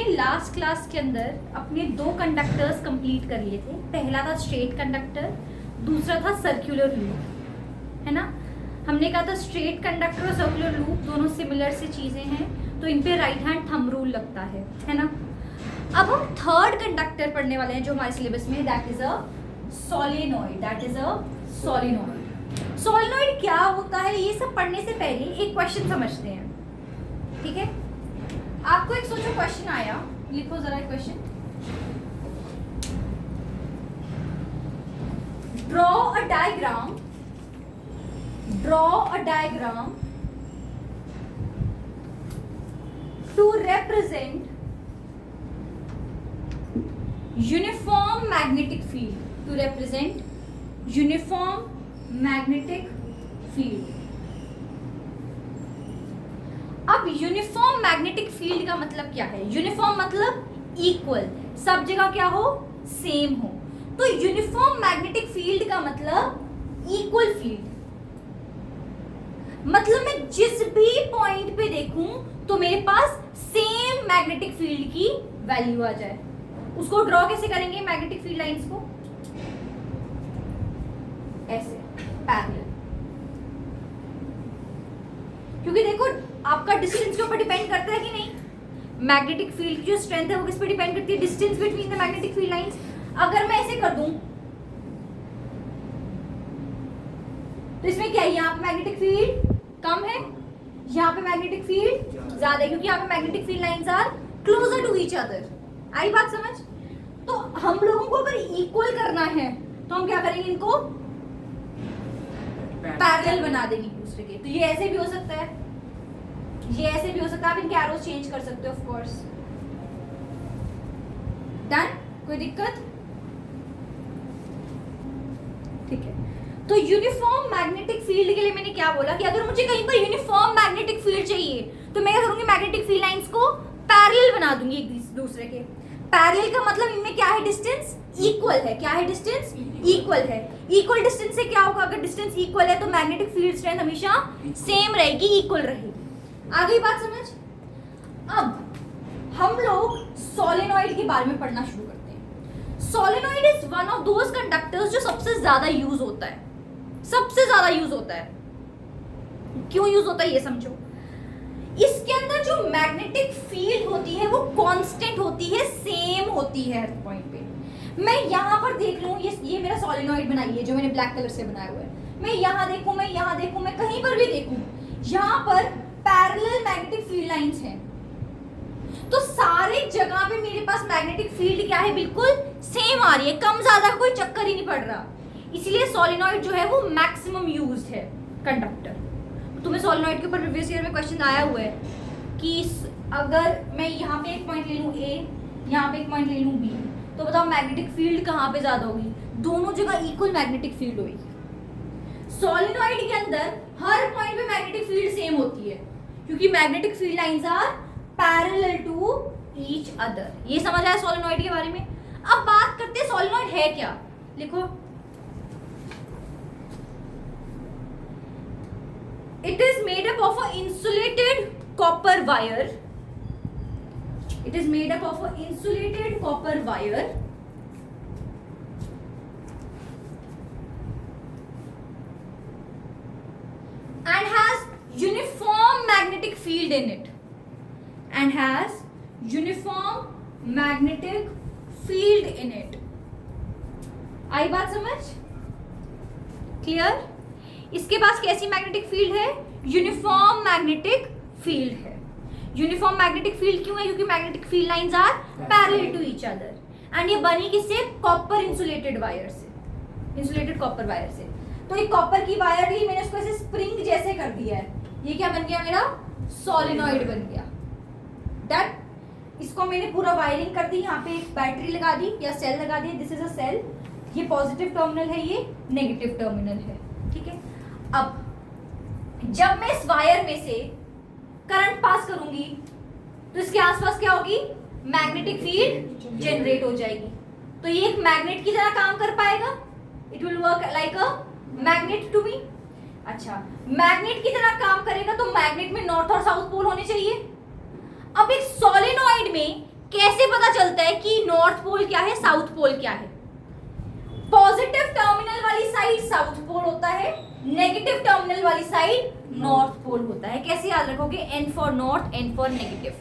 हमने last class के अंदर अपने दो कंडक्टर्स कंप्लीट कर लिए थे। पहला था स्ट्रेट कंडक्टर, दूसरा था सर्कुलर लूप, है ना। हमने कहा था स्ट्रेट कंडक्टर और सर्कुलर लूप दोनों सिमिलर से चीज़ें हैं, तो इन पे राइट हैंड थंब रूल लगता है ना। अब हम थर्ड कंडक्टर पढ़ने वाले हैं जो हमारे सिलेबस में, that is a solenoid. Solenoid क्या होता है, ये सब पढ़ने से पहले एक क्वेश्चन समझते हैं, ठीक है। आपको एक सोचो क्वेश्चन आया, लिखो जरा question. Draw a diagram to represent uniform magnetic field। अब यूनिफॉर्म मैग्नेटिक फील्ड का मतलब क्या है? यूनिफॉर्म मतलब इक्वल, सब जगह क्या हो, सेम हो। तो यूनिफॉर्म मैग्नेटिक फील्ड का मतलब इक्वल फील्ड, मतलब मैं जिस भी पॉइंट पे देखूं तो मेरे पास सेम मैग्नेटिक फील्ड की वैल्यू आ जाए। उसको ड्रॉ कैसे करेंगे मैग्नेटिक फील्ड लाइंस को? ऐसे पैरेलल, क्योंकि देखो आपका डिस्टेंस के ऊपर डिपेंड करता है कि नहीं। मैग्नेटिक फील्ड की जो स्ट्रेंथ है वो किस पे डिपेंड करती है? Distance between the magnetic field lines. अगर मैं ऐसे कर दूं तो इसमें क्या है, यहाँ पे मैग्नेटिक फील्ड कम है, यहाँ पे मैग्नेटिक फील्ड ज्यादा है, क्योंकि यहाँ पे magnetic field lines are closer to each other. आई बात समझ? तो हम लोगों को अगर इक्वल करना है तो हम क्या करेंगे, इनको पैरेलल बना देंगे एक दूसरे के। तो ये ऐसे भी हो सकता है, ये ऐसे भी हो सकता है, आप इनके एरोस चेंज कर सकते हो ऑफ कोर्स। डन? कोई दिक्कत? ठीक है। तो यूनिफॉर्म मैग्नेटिक फील्ड के लिए मैंने क्या बोला कि अगर मुझे कहीं पर यूनिफॉर्म मैग्नेटिक फील्ड चाहिए तो मैं क्या करूंगी, मैग्नेटिक फील्ड लाइंस को पैरेलल बना दूंगी एक दूसरे के। पैरेलल का मतलब इनमें क्या है, डिस्टेंस इक्वल है। क्या है? डिस्टेंस इक्वल है। इक्वल डिस्टेंस से क्या होगा, अगर डिस्टेंस इक्वल है तो मैग्नेटिक फील्ड स्ट्रेंथ हमेशा सेम रहेगी, इक्वल रहेगी। आ गई बात समझ? अब हम लोग सोलेनॉइड के बारे में पढ़ना शुरू करते हैं। Solenoid is one of those conductors जो सबसे ज्यादा यूज होता है, सबसे ज्यादा यूज होता है। क्यों यूज होता है ये समझो। इसके अंदर जो मैग्नेटिक फील्ड होती है वो कांस्टेंट होती है, सेम होती है हर पॉइंट पे। मैं यहाँ पर देख लूं, ये मेरा सोलेनॉइड बनाई है जो मैंने ब्लैक कलर से बनाया हुआ है। मैं यहाँ देखूं, मैं यहाँ देखूं, मैं कहीं पर भी देखूं, यहाँ पर पैरेलल मैग्नेटिक फील्ड लाइंस हैं, तो सारे जगह पे मेरे पास मैग्नेटिक फील्ड क्या है, बिल्कुल सेम आ रही है, कम ज्यादा का कोई चक्कर ही नहीं पड़ रहा। इसलिए सोलेनॉइड जो है वो मैक्सिमम यूज्ड है कंडक्टर। तुम्हें सोलेनॉइड के ऊपर प्रीवियस ईयर में क्वेश्चन आया हुआ है कि अगर मैं यहाँ पे एक पॉइंट ले लूँ ए, यहाँ पे एक पॉइंट ले लूँ बी, तो बताओ मैग्नेटिक फील्ड कहाँ पे ज्यादा होगी? दोनों जगह इक्वल मैग्नेटिक फील्ड होगी। सोलेनॉइड के अंदर हर पॉइंट पे मैग्नेटिक फील्ड सेम होती है, क्योंकि magnetic field lines are parallel to each other. ये समझ आया सोलेनॉइड के बारे में? अब बात करते हैं सोलेनॉइड है क्या। लिखो, it is made up of a insulated copper wire. It is made up of a insulated copper wire and has uniform magnetic field in it. And has uniform magnetic field in it. आई बात समझ? Clear? इसके पास कैसी magnetic field है? Uniform magnetic field है। Uniform magnetic field क्यों है? क्योंकि magnetic field lines are parallel to each other. And ये बनी किससे? कॉपर इंसुलेटेड वायर से, इंसुलेटेड कॉपर वायर से। तो ये कॉपर की वायर ली, मैंने उसको ऐसे स्प्रिंग जैसे कर दिया है, ये क्या बन गया मेरा? सोलेनॉइड बन गया। डन? इसको मैंने पूरा वायरिंग कर दी, यहाँ पे एक बैटरी लगा दी या सेल लगा दी। दिस इज अ सेल, ये पॉजिटिव टर्मिनल है, ये नेगेटिव टर्मिनल है, ठीक है। अब जब मैं इस वायर में से करंट पास करूंगी तो इसके आसपास क्या होगी? मैग्नेटिक फील्ड जनरेट हो जाएगी। तो ये एक मैग्नेट की तरह काम कर पाएगा। It will work like a magnet to me. अच्छा, मैग्नेट की तरह काम करेगा तो मैग्नेट में नॉर्थ और साउथ पोल होने चाहिए। अब एक सोलेनॉइड में कैसे पता चलता है कि नॉर्थ पोल क्या है, साउथ पोल क्या है? पॉजिटिव टर्मिनल वाली साइड साउथ पोल होता है, नेगेटिव टर्मिनल वाली साइड नॉर्थ पोल होता है। कैसे याद रखोगे? N for north, N for negative,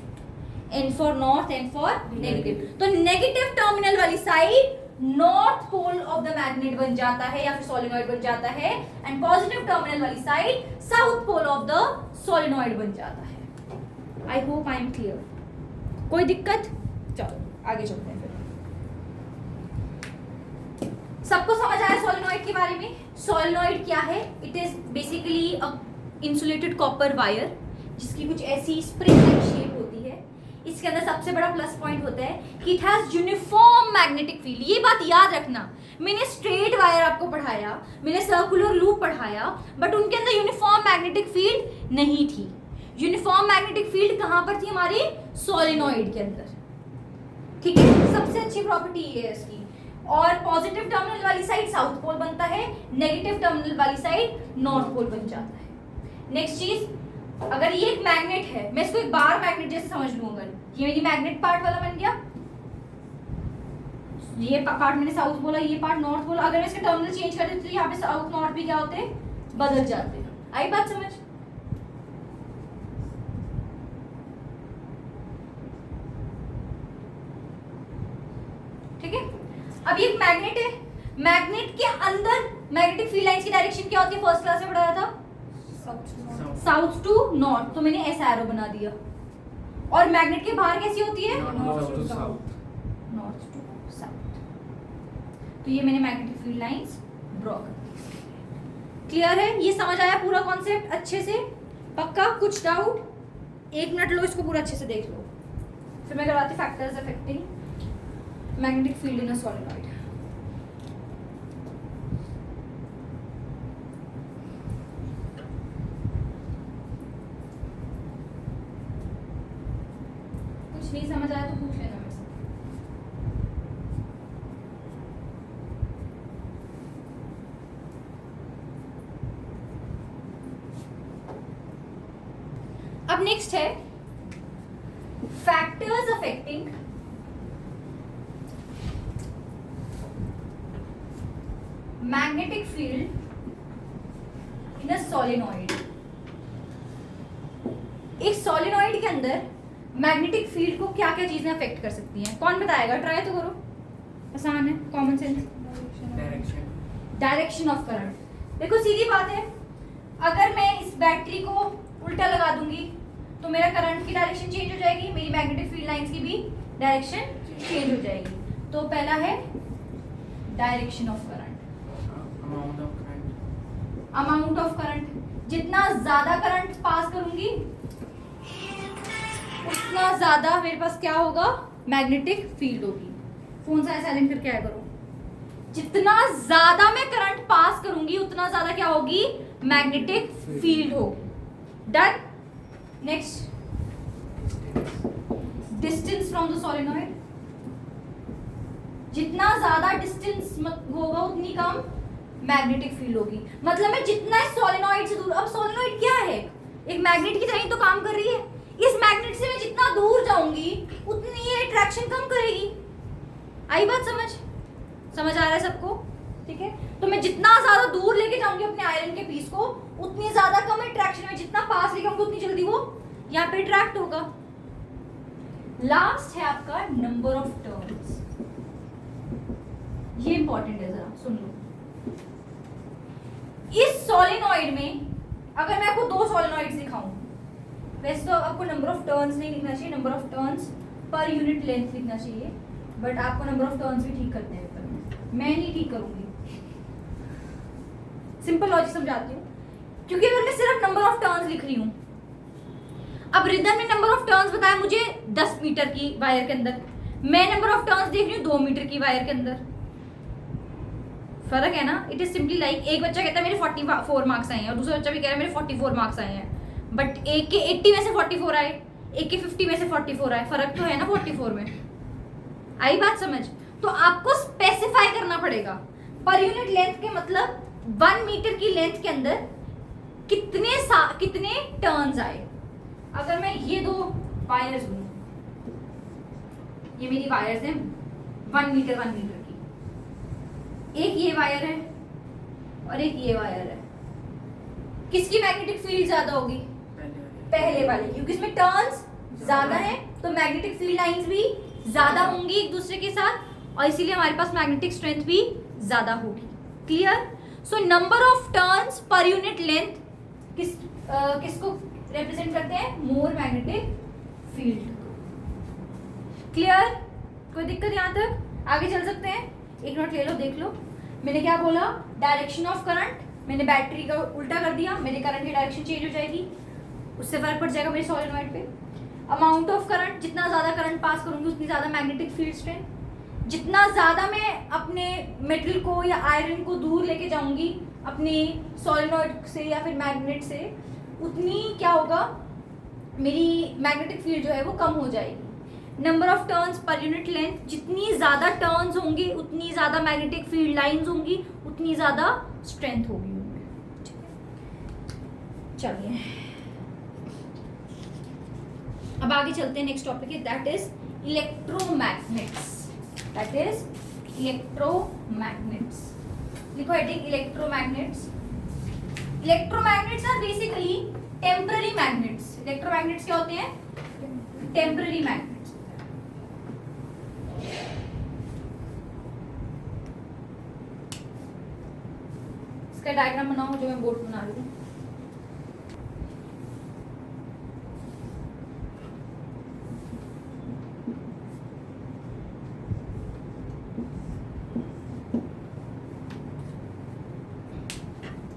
N for north, N for negative. तो नेगेटिव टर्मिनल वाली side north pole of the magnet बन जाता है या फिर सोलेनॉइड बन जाता है, एंड पॉजिटिव टर्मिनल वाली side south pole of the solenoid बन जाता है। I hope I am clear. कोई दिक्कत? चलो आगे चलते हैं। सबको समझ आया सोलेनॉइड के बारे में? सोलेनॉइड क्या है? It is basically a insulated copper wire जिसकी कुछ ऐसी स्प्रिंग लाइक शेप होती है। इसके अंदर सबसे बड़ा प्लस पॉइंट होता है कि it has uniform magnetic field. ये बात याद रखना, मैंने स्ट्रेट वायर आपको पढ़ाया, मैंने सर्कुलर लूप पढ़ाया, बट उनके अंदर यूनिफॉर्म मैग्नेटिक फील्ड नहीं थी। यूनिफॉर्म मैग्नेटिक फील्ड कहां पर थी? हमारी सोलेनॉइड के अंदर। ठीक है, सबसे अच्छी प्रॉपर्टी ये है इसकी। और पॉजिटिव टर्मिनल वाली साइड साउथ पोल बनता है, नेगेटिव टर्मिनल वाली साइड नॉर्थ पोल बन जाता है। नेक्स्ट चीज, अगर ये एक मैग्नेट है, मैं इसको एक बार मैग्नेट जैसे समझ लूं, अगर ये मेरी मैग्नेट पार्ट वाला बन गया, ये पार्ट मैंने साउथ बोला, ये पार्ट नॉर्थ बोला, अगर मैं इसके टर्मिनल चेंज कर देती तो यहाँ पे साउथ नॉर्थ भी क्या होते? बदल जाते। आई बात समझ? ठीक है, अब ये एक मैग्नेट है, मैग्नेट के अंदर मैग्नेटिक फील्ड लाइंस की डायरेक्शन क्या होती है? फर्स्ट क्लास में पढ़ाया था, साउथ टू नॉर्थ, तो मैंने ऐसा एरो बना दिया। और मैग्नेट के बाहर कैसी होती है? North to south. तो ये मैंने मैग्नेटिक फील्ड लाइंस ड्रॉ कर दी। क्लियर है? ये समझ आया पूरा कॉन्सेप्ट अच्छे से? पक्का? कुछ डाउट? 1 मिनट लो, इसको पूरा अच्छे से देख लो, फिर मैं करवाती factors affecting magnetic field in a solenoid. कुछ नहीं समझ आया तो पूछ लेना मेरे से। अब नेक्स्ट है factors affecting magnetic field in a solenoid. एक सोलेनॉइड के अंदर मैग्नेटिक फील्ड को क्या क्या चीजें अफेक्ट कर सकती हैं? कौन बताएगा? ट्राई तो करो, आसान है, common sense. Direction of current. देखो सीधी बात है, अगर मैं इस बैटरी को उल्टा लगा दूंगी तो मेरा करंट की डायरेक्शन चेंज हो जाएगी, मेरी मैग्नेटिक फील्ड लाइंस की भी डायरेक्शन चेंज हो जाएगी। तो पहला है direction of current, amount of current. जितना ज्यादा करंट पास करूंगी उतना ज्यादा मेरे पास क्या होगा? मैग्नेटिक फील्ड होगी। फोन सा साइलेंट करके आया करो। जितना ज्यादा मैं करंट पास करूंगी उतना ज्यादा क्या होगी? मैग्नेटिक फील्ड होगी। Done. Next, distance from the solenoid. जितना ज्यादा डिस्टेंस होगा उतनी कम मैग्नेटिक फील्ड होगी। मतलब मैं जितना सोलेनॉइड से दूर, अब सोलेनॉइड क्या है? एक मैग्नेट की तरह ही तो काम कर रही है। इस मैग्नेट से मैं जितना दूर जाऊंगी उतनी ये अट्रैक्शन कम करेगी। आई बात समझ? समझ आ रहा है सबको? ठीक है, तो मैं जितना ज्यादा दूर लेके जाऊंगी अपने आयरन के पीस को उतनी ज्यादा कम अट्रैक्शन में, जितना पास लेके आऊंगी उतनी जल्दी वो यहाँ पे अट्रैक्ट होगा। लास्ट है आपका नंबर ऑफ टर्न्स। ये इंपॉर्टेंट है, जरा सुन लो। इस सोलेनॉइड में अगर मैं आपको 2 सोलेनॉइड्स दिखाऊं, वैसे तो आपको नंबर ऑफ टर्न्स नहीं लिखना चाहिए, number of turns per unit length लिखना चाहिए, बट आपको नंबर ऑफ टर्न्स भी ठीक करते हैं पेपर। मैं नहीं ठीक करूंगी, सिंपल लॉजिक समझाती हूँ। क्योंकि अगर मैं सिर्फ नंबर ऑफ टर्न्स लिख रही हूँ, अब रिदम ने नंबर ऑफ टर्न्स बताया मुझे 10 मीटर की वायर के अंदर, मैं नंबर ऑफ टर्न्स देख रही हूँ 2 मीटर की वायर के अंदर। फर्क है ना? इट इज सिंपली लाइक एक बच्चा कहता है मेरे 44 मार्क्स आए हैं और दूसरा बच्चा भी कह रहा है मेरे 44 मार्क्स आए हैं, बट एक के 80 में से 44 आए, एक के 50 में से 44 आए। फर्क तो है ना 44 में। आई बात समझ? तो आपको स्पेसिफाई करना पड़ेगा पर यूनिट लेंथ के, मतलब 1 मीटर की लेंथ के अंदर कितने टर्न्स आए। अगर मैं ये 2 वायर्स लूं, ये मेरी वायर्स हैं 1 मीटर की, एक ये वायर है और एक ये वायर है। किसकी मैग्नेटिक फील्ड ज्यादा होगी? पहले वाले, क्योंकि इसमें टर्न्स ज्यादा है तो मैग्नेटिक फील्ड लाइंस भी ज्यादा होंगी एक दूसरे के साथ, और इसीलिए हमारे पास मैग्नेटिक स्ट्रेंथ भी ज्यादा होगी। Clear? So number of turns per unit length किसको रिप्रेजेंट करते हैं? मोर मैग्नेटिक फील्ड। क्लियर? कोई दिक्कत यहाँ तक? आगे चल सकते हैं? एक नोट ले लो, देख लो। मैंने क्या बोला? डायरेक्शन ऑफ करंट, मैंने बैटरी का उल्टा कर दिया, मेरे करंट की डायरेक्शन चेंज हो जाएगी, उससे फर्क पड़ जाएगा मेरे सॉलिनॉइड पे। अमाउंट ऑफ करंट, जितना ज्यादा करंट पास करूंगी उतनी ज्यादा मैग्नेटिक फील्ड स्ट्रेंथ, जितना ज्यादा मैं अपने मेटल को या आयरन को दूर लेके जाऊंगी अपने सॉलिनॉइड से या फिर मैग्नेट से, उतनी क्या होगा, मेरी मैग्नेटिक फील्ड जो है वो कम हो जाएगी। Number of turns per unit length, जितनी ज्यादा टर्न्स होंगे उतनी ज्यादा मैग्नेटिक फील्ड लाइंस होंगी, उतनी ज्यादा स्ट्रेंथ होगी उनमें। चलिए अब आगे चलते हैं, नेक्स्ट टॉपिक है that is electromagnets. That is electromagnets. लिखो heading electromagnets. Electromagnets are basically temporary magnets. Electromagnets क्या होते हैं? Temporary magnets. इसका डायग्राम बनाओ जो मैं बोर्ड बना रही हूँ।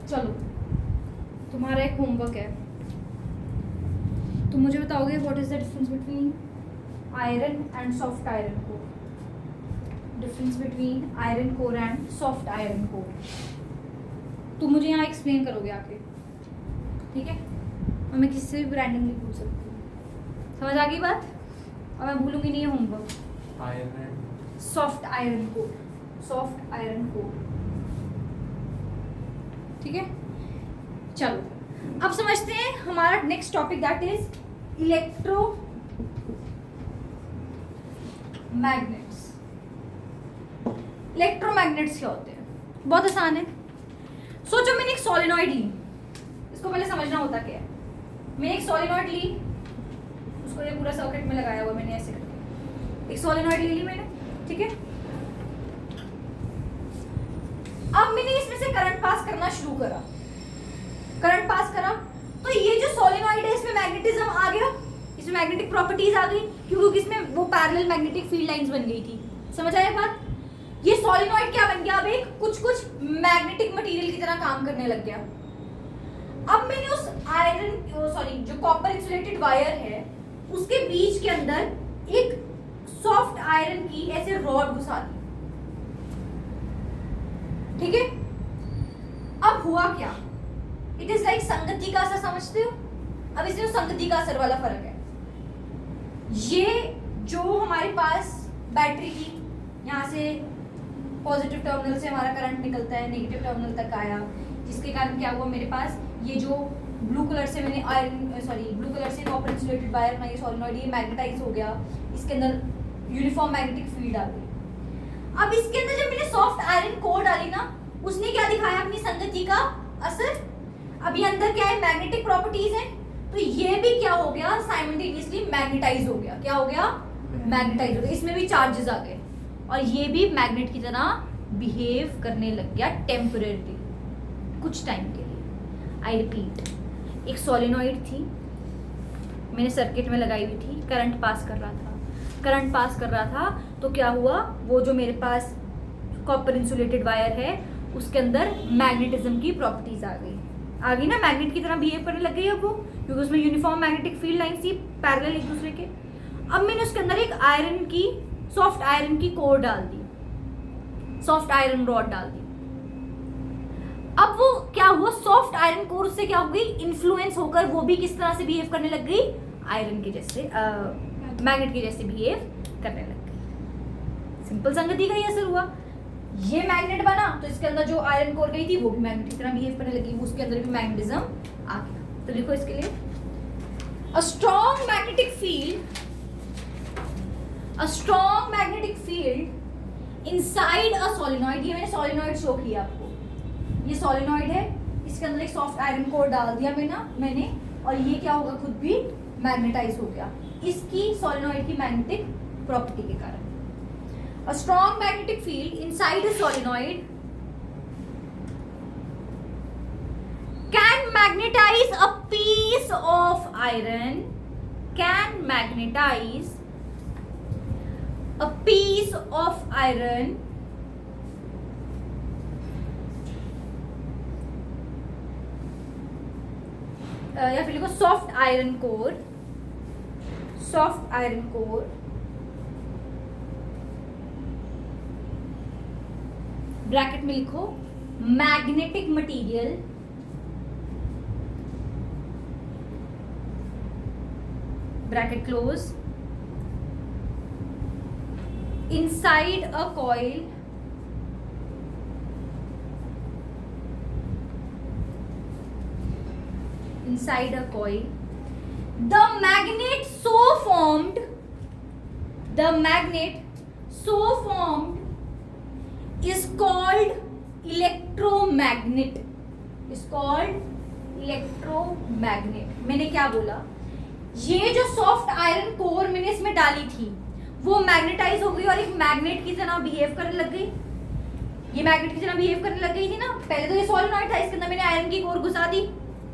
चलो तुम्हारा एक होमवर्क है, तुम मुझे बताओगे what is the difference between iron and soft iron core. Difference between iron core and soft iron core तुम मुझे यहाँ एक्सप्लेन करोगे आके, ठीक है? और मैं किससे भी रैंडमली पूछ सकती हूँ। समझ आ गई बात? और मैं भूलूंगी नहीं homework. Iron soft iron core, soft iron core, ठीक है? चलो अब समझते हैं हमारा next topic that is electro magnets. Electromagnets क्या होते हैं? बहुत आसान है। सोचो मैंने एक सॉलिनॉइड ली, इसको पहले समझना होता क्या है। मैंने एक सॉलिनॉइड ली, उसको ये पूरा सर्किट में लगाया हुआ मैंने ऐसे करके, एक सॉलिनॉइड ले ली मैंने, ठीक है? अब मैंने इसमें से करंट पास करना शुरू करा, करंट पास करा तो ये जो सॉलिनॉइड है इसमें मैग्नेटिज्म आ गया, इसमें मैग्नेटिक प्रॉपर्टीज आ गई, क्योंकि इसमें वो पैरेलल मैग्नेटिक फील्ड लाइंस बन गई थी। समझ आया बात? ये सॉलिनॉइड क्या बन गया? अब एक कुछ मैग्नेटिक मटेरियल की तरह काम करने लग गया। अब मैंने उस जो कॉपर इंसुलेटेड वायर है उसके बीच के अंदर एक सॉफ्ट आयरन की ऐसे रॉड घुसा दी, ठीक है? अब हुआ क्या? इट इज लाइक संगति का असर, समझते हो? अब इसमें संगति का असर वाला फर्क है। ये जो हमारे पास बैटरी थी, यहाँ से पॉजिटिव टर्मिनल से हमारा करंट निकलता है, नेगेटिव टर्मिनल तक आया, जिसके कारण क्या हुआ, मेरे पास ये जो ब्लू कलर से मैंने ब्लू कलर से कॉपर इंसुलेटेड वायर बनाई सॉलिनॉइड, ये मैग्नेटाइज हो गया, इसके अंदर यूनिफॉर्म मैग्नेटिक फील्ड आ गई। अब इसके अंदर जब मैंने सॉफ्ट आयरन कोर डाली ना, उसने क्या दिखाया? अपनी संगति का असर। अब ये अंदर क्या है? मैग्नेटिक प्रॉपर्टीज है, तो ये भी क्या हो गया? साइमल्टेनियसली मैग्नेटाइज हो गया। क्या हो गया? मैग्नेटाइज हो गया। इसमें भी चार्जेस आ गए और ये भी मैग्नेट की तरह बिहेव करने लग गया टेम्परेरी, कुछ टाइम के लिए। आई रिपीट, एक सॉलिनॉइड थी, मैंने सर्किट में लगाई हुई थी, करंट पास कर रहा था, तो क्या हुआ? वो जो मेरे पास कॉपर इंसुलेटेड वायर है उसके अंदर मैग्नेटिज्म की प्रॉपर्टीज आ गई ना, मैग्नेट की तरह बिहेव करने लग गई अब वो, क्योंकि उसमें यूनिफॉर्म मैग्नेटिक फील्ड लाइंस थी पैरेलल एक दूसरे के। अब मैंने उसके अंदर एक आयरन की, सॉफ्ट आयरन की कोर डाल दी, सॉफ्ट आयरन रॉड डाल दी। अब वो क्या हुआ? सॉफ्ट आयरन कोर से क्या हो गई? इन्फ्लुएंस होकर वो भी किस तरह से बिहेव करने लग गई? आयरन के जैसे, मैग्नेट के जैसे बिहेव करने लग गई। सिंपल संगति का ही असर हुआ। ये मैग्नेट बना तो इसके अंदर जो आयरन कोर गई थी वो भी मैग्नेट की तरह बिहेव करने लगी, उसके अंदर भी मैग्नेटिज्म आ गया। तो लिखो इसके लिए, अ strong magnetic field a strong magnetic field inside a solenoid, ये मैंने सोलेनॉइड शो किया आपको, ये सोलेनॉइड है, इसके अंदर एक सॉफ्ट आयरन कोर डाल दिया मैंने और ये क्या होगा, खुद भी मैग्नेटाइज हो गया इसकी सोलेनॉइड की मैग्नेटिक प्रॉपर्टी के कारण। A strong magnetic field inside a solenoid can magnetise a piece of iron, can magnetise a piece of iron या फिर लिखो soft iron core, soft iron core bracket में लिखो magnetic material bracket close inside a coil the magnet so formed is called electromagnet, मैंने क्या बोला, ये जो सॉफ्ट आयरन कोर मैंने इसमें डाली थी वो मैग्नेटाइज हो गई और एक मैग्नेट की तरह बिहेव करने लग गई, ये मैग्नेट की तरह बिहेव करने लग गई थी ना। पहले तो ये सोलेनॉइड था, इसके अंदर मैंने आयरन की कोर घुसा दी,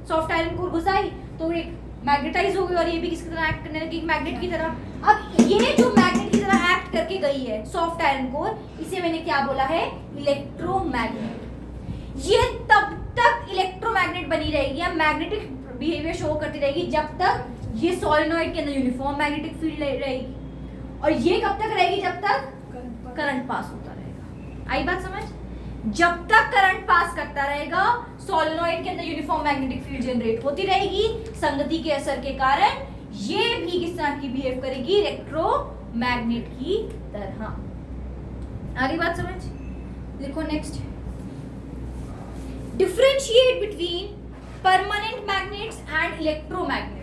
सॉफ्ट आयरन कोर घुसाई तो एक मैग्नेटाइज हो गई और ये भी किसकी तरह एक्ट करने लगी, मैग्नेट की तरह। अब ये जो मैग्नेट की तरह एक्ट करके गई है सॉफ्ट आयरन कोर, इसे मैंने क्या बोला है, इलेक्ट्रोमैग्नेट। ये तब तक इलेक्ट्रोमैग्नेट बनी रहेगी या मैग्नेटिक बिहेवियर शो करती रहेगी जब तक ये सोलेनॉइड के अंदर यूनिफॉर्म मैग्नेटिक फील्ड रहेगी, और ये कब तक रहेगी, जब तक करंट पास होता रहेगा। आई बात समझ, जब तक करंट पास करता रहेगा सोलेनॉइड के अंदर यूनिफॉर्म मैग्नेटिक फील्ड जनरेट होती रहेगी, संगति के असर के कारण ये भी किस तरह की बिहेव करेगी, इलेक्ट्रोमैग्नेट की तरह। आगे बात समझ, लिखो next, differentiate between permanent magnets and electromagnets.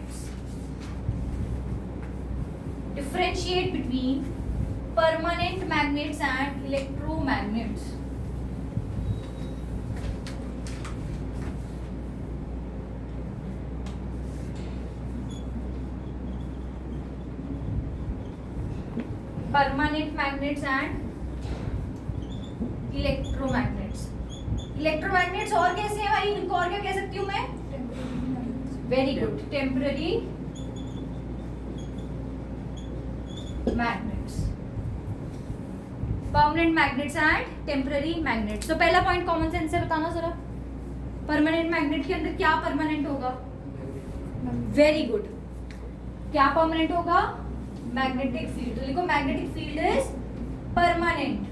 Differentiate between permanent magnets and electromagnets. Permanent magnets and electromagnets. Electromagnets और कैसे हैं भाई, इनको और क्या कह सकती हूँ मैं, very good, temporary magnets, permanent magnets and temporary magnets. तो पहला पॉइंट कॉमन सेंस से बताना जरा, परमानेंट मैग्नेट के अंदर क्या परमानेंट होगा, वेरी गुड, क्या परमानेंट होगा, मैग्नेटिक फील्ड। तो लिखो मैग्नेटिक फील्ड इज परमानेंट।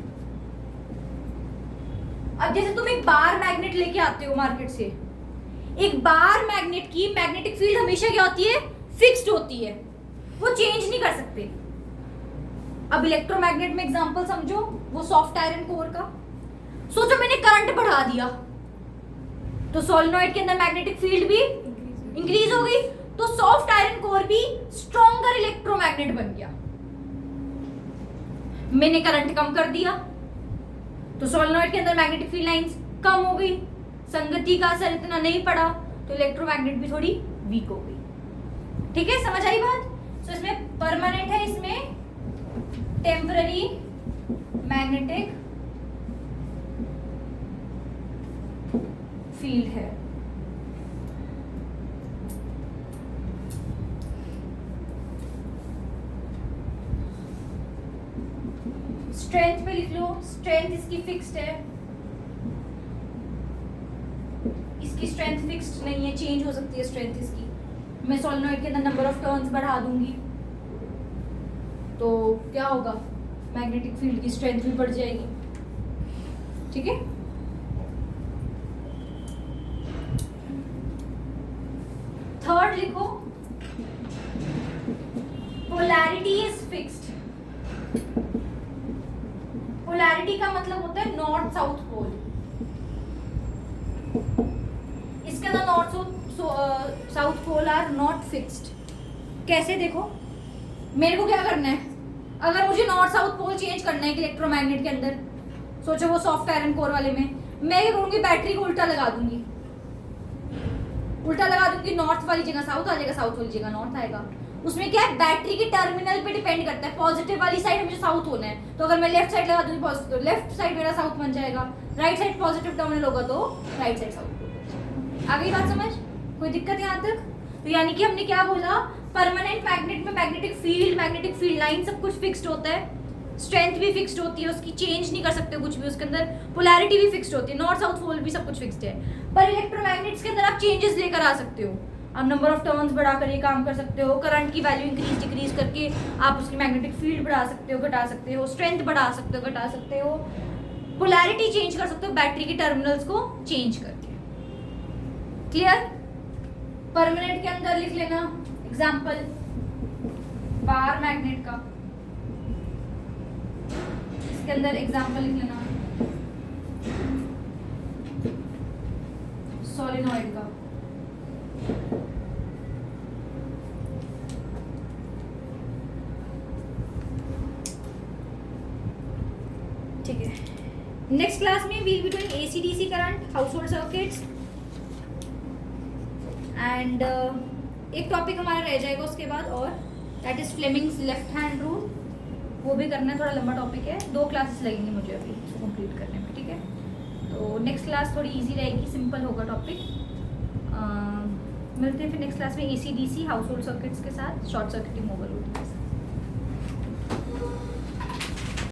अब जैसे तुम एक बार मैग्नेट लेके आते हो मार्केट से, एक बार मैग्नेट की मैग्नेटिक फील्ड हमेशा क्या होती है, फिक्स्ड होती है, वो चेंज नहीं कर सकते। अब इलेक्ट्रोमैग्नेट में एग्जांपल समझो, वो सॉफ्ट आयरन कोर का, सोचो मैंने करंट बढ़ा दिया तो सोलेनॉइड के अंदर मैग्नेटिक फील्ड भी इंक्रीज हो गई, तो सॉफ्ट आयरन कोर भी स्ट्रॉन्गर इलेक्ट्रोमैग्नेट बन गया। मैंने करंट कम कर दिया तो सोलेनॉइड के अंदर मैग्नेटिक फील्ड लाइंस कम हो गई, संगति का असर इतना नहीं पड़ा तो इलेक्ट्रोमैग्नेट भी थोड़ी वीक हो गई। ठीक है, समझ आई बात। तो इसमें परमानेंट है, इसमें टेम्पररी मैग्नेटिक फील्ड है। स्ट्रेंथ पे लिख लो, स्ट्रेंथ इसकी फिक्स्ड है, इसकी स्ट्रेंथ फिक्स्ड नहीं है, चेंज हो सकती है स्ट्रेंथ इसकी। मैं सोलेनॉइड के अंदर नंबर ऑफ टर्न्स बढ़ा दूंगी तो क्या होगा, मैग्नेटिक फील्ड की स्ट्रेंथ भी बढ़ जाएगी। ठीक है, थर्ड लिखो, पोलैरिटी इज फिक्स्ड। पोलैरिटी का मतलब होता है नॉर्थ साउथ पोल, इसके अंदर north south pole are not fixed. कैसे, देखो मेरे को क्या करना है, अगर मुझे नॉर्थ साउथ पोल चेंज करना है एक इलेक्ट्रोमैग्नेट के अंदर, सोचो वो सॉफ्ट आयरन कोर वाले में, मैं क्या करूंगी, बैटरी को उल्टा लगा दूंगी, उल्टा लगा दूंगी, नॉर्थ वाली जगह साउथ आ जाएगा, साउथ वाली जगह नॉर्थ आएगा। उसमें क्या है, बैटरी के टर्मिनल पे डिपेंड करता है, पॉजिटिव वाली साइड मुझे साउथ होना है, तो अगर मैं लेफ्ट साइड लगा दूंगी पॉजिटिव, तो लेफ्ट साइड मेरा साउथ बन जाएगा, राइट साइड पॉजिटिव टर्मिनल होगा तो राइट साइड साउथ। आ गई बात समझ, कोई दिक्कत यहाँ तक? तो यानी कि हमने क्या बोला, परमानेंट मैग्नेट में मैग्नेटिक फील्ड लाइन सब कुछ फिक्स्ड होता है, स्ट्रेंथ भी फिक्स्ड होती है उसकी, चेंज नहीं कर सकते कुछ भी, उसके अंदर पोलैरिटी भी फिक्स्ड होती है, नॉर्थ साउथ पोल भी सब कुछ फिक्स्ड है। पर इलेक्ट्रोमैग्नेट्स के अंदर आप चेंजेस लेकर आ सकते हो, आप नंबर ऑफ टर्न्स बढ़ाकर ये काम कर सकते हो, करंट की वैल्यू इंक्रीज डिक्रीज करके आप उसकी मैग्नेटिक फील्ड बढ़ा सकते हो, घटा सकते हो, स्ट्रेंथ बढ़ा सकते हो, घटा सकते हो, पोलैरिटी चेंज कर सकते हो बैटरी के टर्मिनल्स को चेंज करके। क्लियर? परमानेंट के अंदर लिख लेना एग्जांपल बार मैग्नेट का, इसके अंदर एग्जांपल लिख लेना सोलेनॉइड का। ठीक है, नेक्स्ट क्लास में will be doing AC DC current, household circuits and एक टॉपिक हमारा रह जाएगा उसके बाद, और that is Fleming's left hand rule, वो भी करना है, थोड़ा लंबा टॉपिक है, 2 क्लासेस लगेंगी मुझे अभी इसको कंप्लीट करने में। ठीक है, तो नेक्स्ट क्लास थोड़ी इजी रहेगी, सिंपल होगा टॉपिक। मिलते हैं फिर नेक्स्ट क्लास में AC DC house hold circuits के साथ, शॉर्ट सर्किटिंग ओवरलोड के साथ।